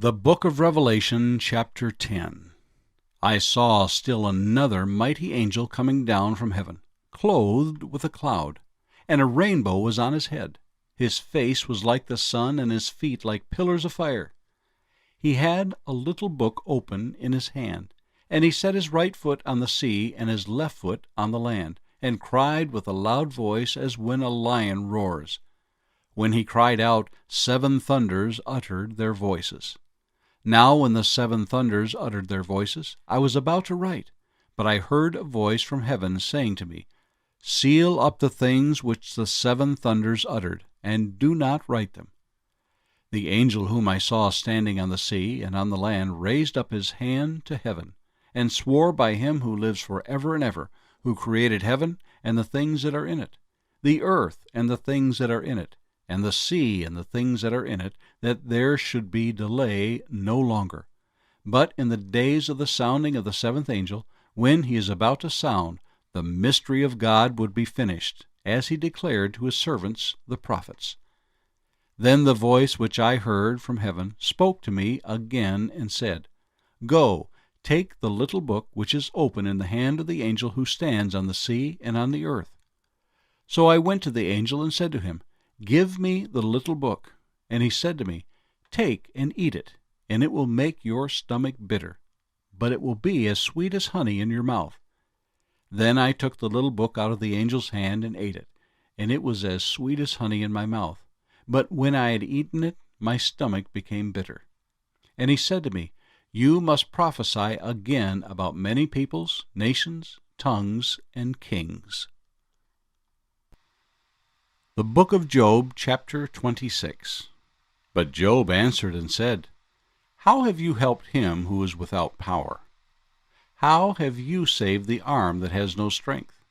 The Book of Revelation, chapter 10. I saw still another mighty angel coming down from heaven, clothed with a cloud, and a rainbow was on his head. His face was like the sun, and his feet like pillars of fire. He had a little book open in his hand, and he set his right foot on the sea and his left foot on the land, and cried with a loud voice as when a lion roars. When he cried out, 7 thunders uttered their voices. Now when the 7 thunders uttered their voices, I was about to write, but I heard a voice from heaven saying to me, Seal up the things which the 7 thunders uttered, and do not write them. The angel whom I saw standing on the sea and on the land raised up his hand to heaven, and swore by him who lives forever and ever, who created heaven and the things that are in it, the earth and the things that are in it, and the sea and the things that are in it, that there should be delay no longer. But in the days of the sounding of the 7th angel, when he is about to sound, the mystery of God would be finished, as he declared to his servants the prophets. Then the voice which I heard from heaven spoke to me again and said, Go, take the little book which is open in the hand of the angel who stands on the sea and on the earth. So I went to the angel and said to him, Give me the little book. And he said to me, Take and eat it, and it will make your stomach bitter, but it will be as sweet as honey in your mouth. Then I took the little book out of the angel's hand and ate it, and it was as sweet as honey in my mouth. But when I had eaten it, my stomach became bitter. And he said to me, You must prophesy again about many peoples, nations, tongues, and kings. The Book of Job, chapter 26. But Job answered and said, How have you helped him who is without power? How have you saved the arm that has no strength?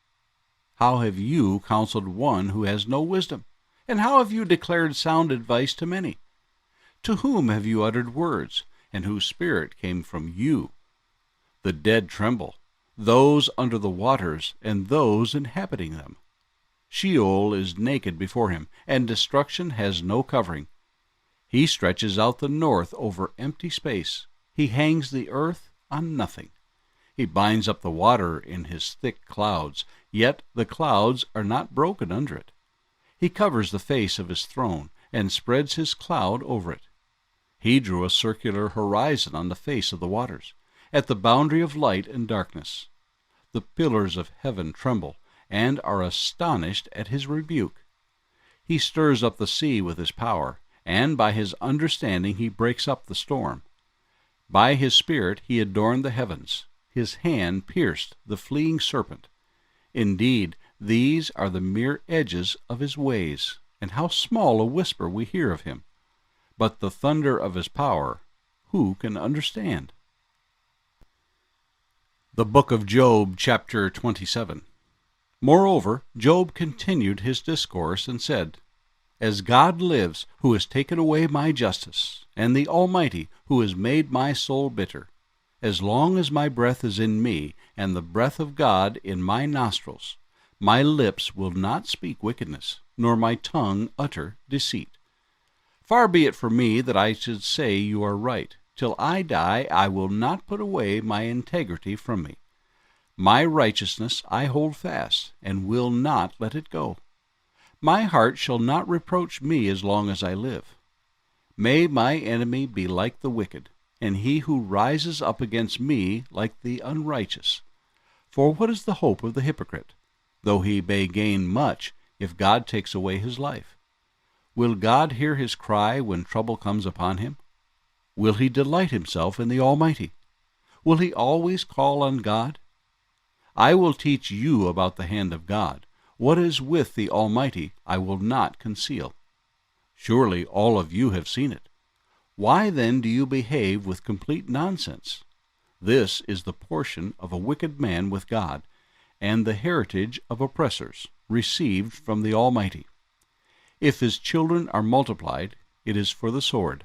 How have you counseled one who has no wisdom? And how have you declared sound advice to many? To whom have you uttered words, and whose spirit came from you? The dead tremble, those under the waters, and those inhabiting them. Sheol is naked before him, and destruction has no covering. He stretches out the north over empty space. He hangs the earth on nothing. He binds up the water in his thick clouds, yet the clouds are not broken under it. He covers the face of his throne, and spreads his cloud over it. He drew a circular horizon on the face of the waters, at the boundary of light and darkness. The pillars of heaven tremble, and are astonished at his rebuke. He stirs up the sea with his power, and by his understanding he breaks up the storm. By his spirit he adorned the heavens. His hand pierced the fleeing serpent. Indeed, these are the mere edges of his ways, and how small a whisper we hear of him. But the thunder of his power, who can understand? The Book of Job, chapter 27. Moreover, Job continued his discourse and said, As God lives, who has taken away my justice, and the Almighty, who has made my soul bitter, as long as my breath is in me, and the breath of God in my nostrils, my lips will not speak wickedness, nor my tongue utter deceit. Far be it from me that I should say you are right. Till I die, I will not put away my integrity from me. My righteousness I hold fast, and will not let it go. My heart shall not reproach me as long as I live. May my enemy be like the wicked, and he who rises up against me like the unrighteous. For what is the hope of the hypocrite, though he may gain much, if God takes away his life? Will God hear his cry when trouble comes upon him? Will he delight himself in the Almighty? Will he always call on God? I will teach you about the hand of God. What is with the Almighty I will not conceal. Surely all of you have seen it. Why then do you behave with complete nonsense? This is the portion of a wicked man with God, and the heritage of oppressors, received from the Almighty. If his children are multiplied, it is for the sword,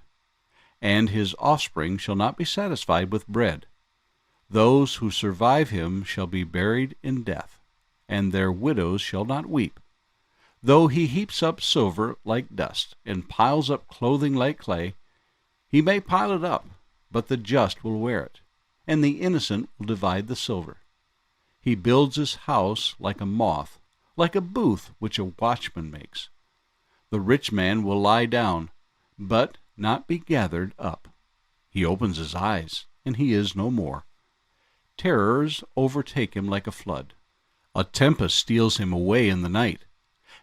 and his offspring shall not be satisfied with bread. Those who survive him shall be buried in death, and their widows shall not weep. Though he heaps up silver like dust, and piles up clothing like clay, He may pile it up, but the just will wear it, and the innocent will divide the silver. He builds his house like a moth, like a booth which a watchman makes. The rich man will lie down, but not be gathered up. He opens his eyes, and he is no more. Terrors overtake him like a flood. A tempest steals him away in the night.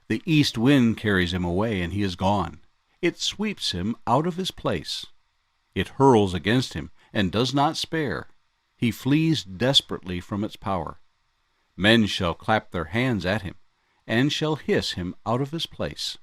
The east wind carries him away, and he is gone. It sweeps him out of his place. It hurls against him, and does not spare. He flees desperately from its power. Men shall clap their hands at him, and shall hiss him out of his place.